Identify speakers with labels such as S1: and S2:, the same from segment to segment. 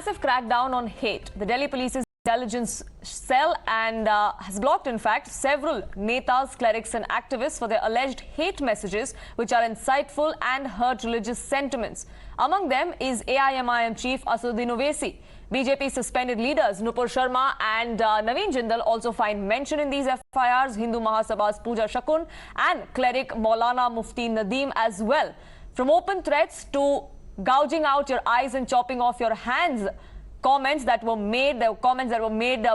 S1: massive crackdown on hate. The Delhi Police's intelligence cell has blocked, in fact, several netas, clerics and activists for their alleged hate messages which are insightful and hurt religious sentiments. Among them is AIMIM chief Asaduddin Owaisi. BJP suspended leaders Nupur Sharma and Naveen Jindal also find mention in these FIRs, Hindu Mahasabha's Pooja Shakun and cleric Maulana Mufti Nadeem as well. From open threats to gouging out your eyes and chopping off your hands, comments that were made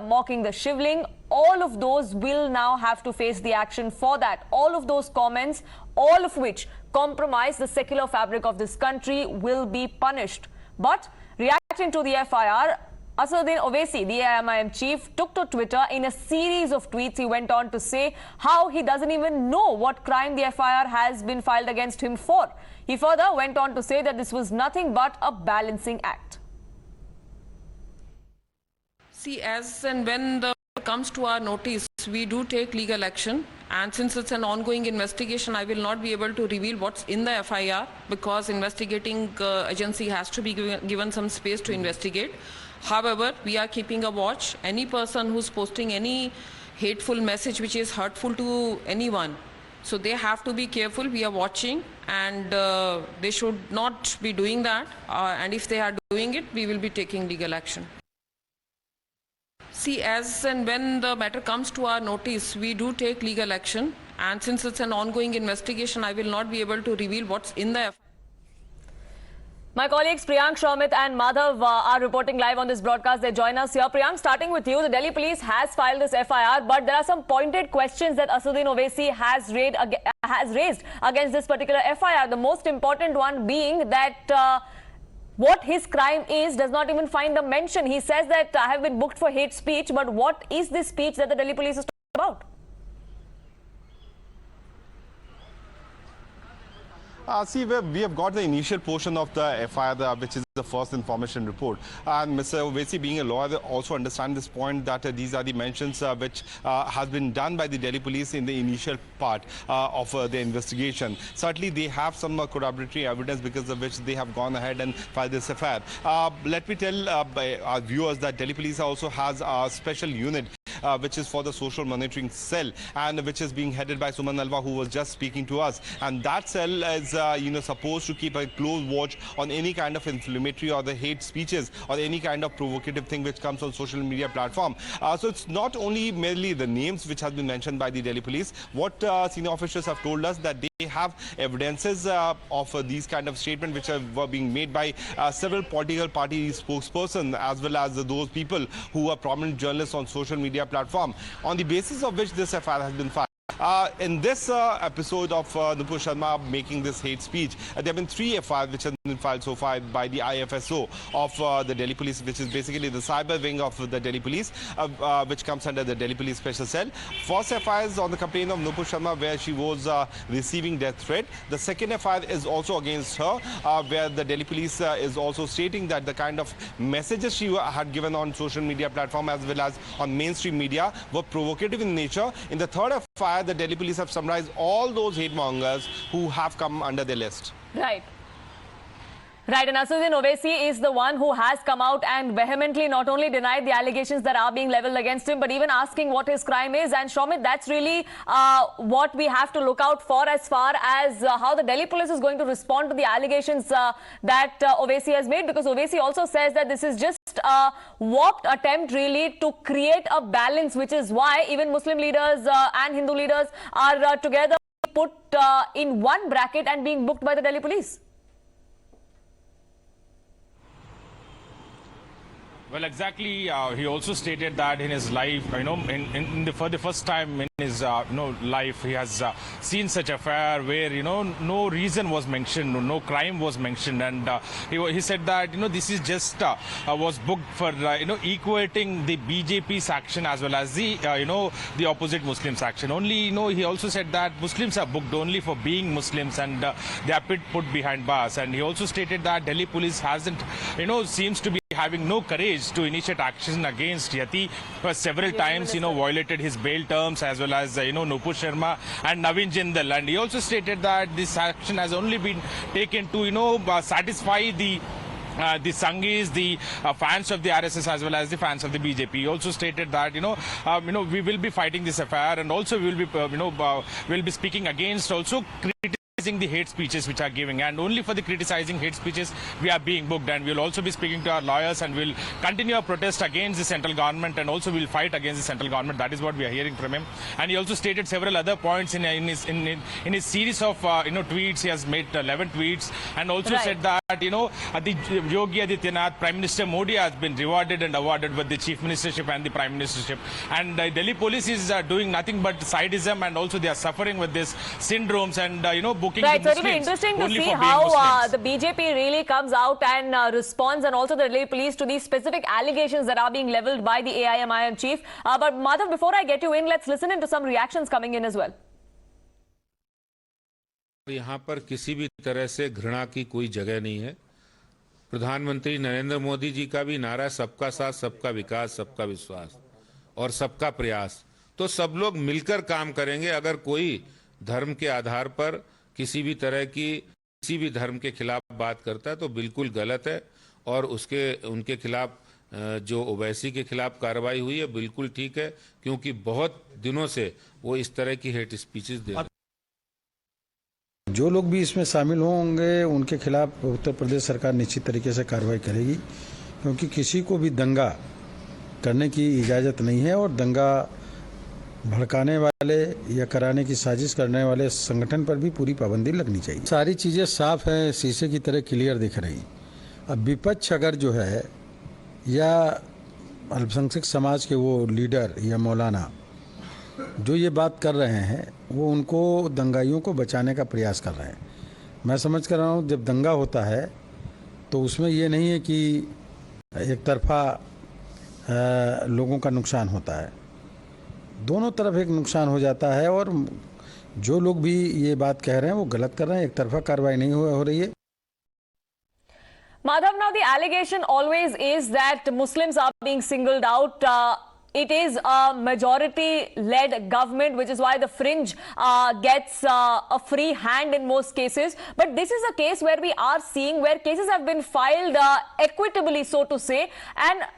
S1: mocking the shivling, all of those will now have to face the action for that. All of those comments, all of which compromise the secular fabric of this country, will be punished. But reacting to the FIR, Asaduddin Owaisi, the AIMIM chief, took to Twitter. In a series of tweets, he went on to say how he doesn't even know what crime the FIR has been filed against him for. He further went on to say that this was nothing but a balancing act.
S2: See, as and when the comes to our notice, we do take legal action. And since it's an ongoing investigation, I will not be able to reveal what's in the FIR because investigating agency has to be given some space to investigate. However, we are keeping a watch. Any person who's posting any hateful message which is hurtful to anyone, so they have to be careful. We are watching and they should not be doing that. And if they are doing it, we will be taking legal action. See, as and when the matter comes to our notice, we do take legal action. And since it's an ongoing investigation, I will not be able to reveal what's in the FIR.
S1: My colleagues Priyank, Sharmit and Madhav are reporting live on this broadcast. They join us here. Priyank, starting with you, the Delhi Police has filed this FIR, but there are some pointed questions that Asaduddin Owaisi has raised against this particular FIR. The most important one being that what his crime is does not even find a mention. He says that I have been booked for hate speech, but what is this speech that the Delhi Police is talking about?
S3: See, we have got the initial portion of the FIR, which is the first information report. And Mr. Owaisi, being a lawyer, also understand this point that these are the mentions which has been done by the Delhi Police in the initial part of the investigation. Certainly, they have some corroboratory evidence because of which they have gone ahead and filed this FIR. Let me tell our viewers that Delhi Police also has a special unit which is for the social monitoring cell and which is being headed by Suman Alva, who was just speaking to us. And that cell is supposed to keep a close watch on any kind of inflammatory or the hate speeches or any kind of provocative thing which comes on social media platform. So it's not only merely the names which has been mentioned by the Delhi Police. What senior officials have told us that they have evidences of these kind of statements which were being made by several political party spokespersons as well as those people who are prominent journalists on social media platform, on the basis of which this FIR has been filed. In this episode of Nupur Sharma making this hate speech, there have been 3 FIRs which have been filed so far by the IFSO of the Delhi Police, which is basically the cyber wing of the Delhi Police, which comes under the Delhi Police Special Cell. First FIR is on the complaint of Nupur Sharma, where she was receiving death threat. The second FIR is also against her, where the Delhi Police is also stating that the kind of messages she had given on social media platform as well as on mainstream media were provocative in nature. In the third FIR, the Delhi Police have summarized all those hate mongers who have come under their list.
S1: Right. Right, and Asaduddin Owaisi is the one who has come out and vehemently not only denied the allegations that are being leveled against him, but even asking what his crime is. And Shamit, that's really what we have to look out for as far as how the Delhi Police is going to respond to the allegations that Owaisi has made, because Owaisi also says that this is just a warped attempt really to create a balance, which is why even Muslim leaders and Hindu leaders are together put in one bracket and being booked by the Delhi Police.
S4: Well, exactly. He also stated that in his life, for the first time in his, life, he has seen such a affair where, no reason was mentioned, no crime was mentioned, and he said that, this is just was booked for, equating the BJP's action as well as the, the opposite Muslims action. Only, he also said that Muslims are booked only for being Muslims and they are put behind bars. And he also stated that Delhi Police hasn't, seems to be having no courage to initiate action against Yati, who several times, violated his bail terms, as well as, Nupur Sharma and Naveen Jindal. And he also stated that this action has only been taken to, satisfy the the Sanghis, the fans of the RSS as well as the fans of the BJP. He also stated that we will be fighting this affair, and also we will be will be speaking against also criticizing the hate speeches which are giving, and only for the criticizing hate speeches we are being booked, and we'll also be speaking to our lawyers, and we'll continue our protest against the central government, and also we'll fight against the central government. That is what we are hearing from him. And he also stated several other points in his series of tweets. He has made 11 tweets, and also said that the Yogi Adityanath, Prime Minister Modi has been rewarded and awarded with the chief ministership and the prime ministership, and Delhi police is doing nothing but sidism, and also they are suffering with this syndromes and booking
S1: right.
S4: the
S1: So it'll be interesting to see
S4: how
S1: the BJP really comes out and responds, and also the Delhi police, to these specific allegations that are being leveled by the AIMIM chief. But Madhav, before I get you in, let's listen into some reactions coming in as well.
S5: यहाँ पर किसी भी तरह से घृणा की कोई जगह नहीं है। प्रधानमंत्री नरेंद्र मोदी जी का भी नारा सबका साथ, सबका विकास, सबका विश्वास और सबका प्रयास। तो सब लोग मिलकर काम करेंगे। अगर कोई धर्म के आधार पर किसी भी तरह की किसी भी धर्म के खिलाफ बात करता है तो बिल्कुल गलत है, और उनके खिलाफ जो ओवैसी के खिलाफ कार्रवाई हुई है बिल्कुल ठीक है, क्योंकि बहुत दिनों से वो इस तरह की हेट स्पीचेस दे रहे हैं।
S6: जो लोग भी इसमें शामिल होंगे उनके खिलाफ उत्तर प्रदेश सरकार निश्चित तरीके से कार्रवाई करेगी, क्योंकि किसी को भी दंगा करने की इजाज़त नहीं है, और दंगा भड़काने वाले या कराने की साजिश करने वाले संगठन पर भी पूरी पाबंदी लगनी चाहिए। सारी चीज़ें साफ हैं, शीशे की तरह क्लियर दिख रही। अब विपक्ष अगर जो है या अल्पसंख्यक समाज के वो लीडर या मौलाना जो ये बात कर रहे हैं, वो उनको दंगाइयों को बचाने का प्रयास कर रहे हैं। मैं समझ कर रहा हूँ जब दंगा होता है तो उसमें ये नहीं है कि एक तरफा लोगों का नुकसान होता है, दोनों तरफ एक नुकसान हो जाता है, और जो लोग भी ये बात कह रहे हैं वो गलत कर रहे हैं। एक तरफा कार्रवाई नहीं हो रही है।
S1: Madhav, now the allegation always is that Muslims are being singled out. It is a majority-led government, which is why the fringe gets a free hand in most cases. But this is a case where we are seeing where cases have been filed equitably, so to say, and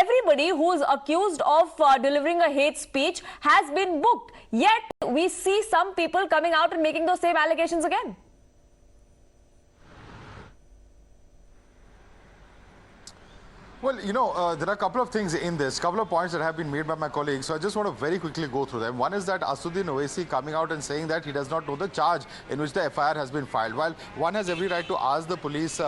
S1: everybody who is accused of delivering a hate speech has been booked. Yet we see some people coming out and making those same allegations again.
S7: Well, there are a couple of things in this, couple of points that have been made by my colleagues. So I just want to very quickly go through them. One is that Asaduddin Owaisi coming out and saying that he does not know the charge in which the FIR has been filed. While one has every right to ask the police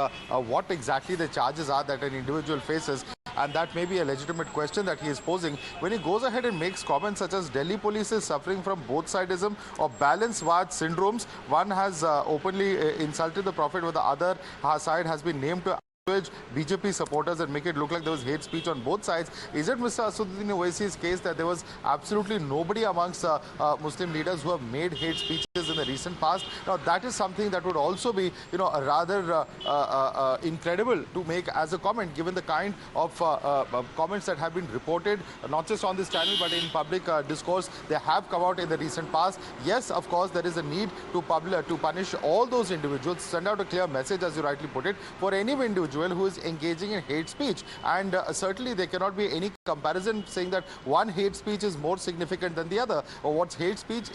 S7: what exactly the charges are that an individual faces, and that may be a legitimate question that he is posing, when he goes ahead and makes comments such as Delhi police is suffering from both sidism or balance-ward syndromes, one has openly insulted the Prophet, while the other side has been named to BJP supporters and make it look like there was hate speech on both sides. Is it Mr. Asaduddin Owaisi's case that there was absolutely nobody amongst Muslim leaders who have made hate speeches in the recent past? Now that is something that would also be, rather incredible to make as a comment, given the kind of comments that have been reported, not just on this channel but in public discourse. They have come out in the recent past. Yes, of course, there is a need to punish all those individuals, send out a clear message, as you rightly put it, for any individual who is engaging in hate speech, and certainly there cannot be any comparison saying that one hate speech is more significant than the other, or what's hate speech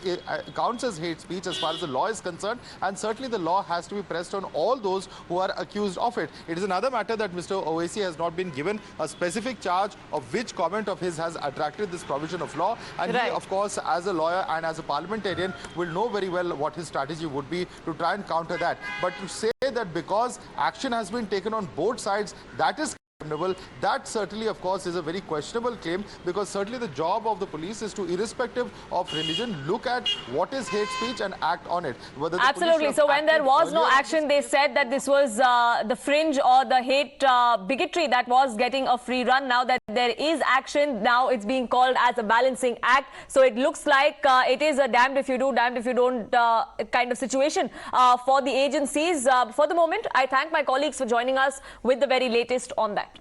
S7: counts as hate speech as far as the law is concerned, and certainly the law has to be pressed on all those who are accused of it. It is another matter that Mr. Owaisi has not been given a specific charge of which comment of his has attracted this provision of law, and he, of course, as a lawyer and as a parliamentarian, will know very well what his strategy would be to try and counter that. But to say that because action has been taken on both sides, that is condemnable, that certainly, of course, is a very questionable claim, because certainly the job of the police is to, irrespective of religion, look at what is hate speech and act on it.
S1: Absolutely. So when there was no action, they said that this was the fringe or the hate bigotry that was getting a free run. Now that there is action, now it's being called as a balancing act. So it looks like it is a damned if you do, damned if you don't kind of situation for the agencies. For the moment, I thank my colleagues for joining us with the very latest on that.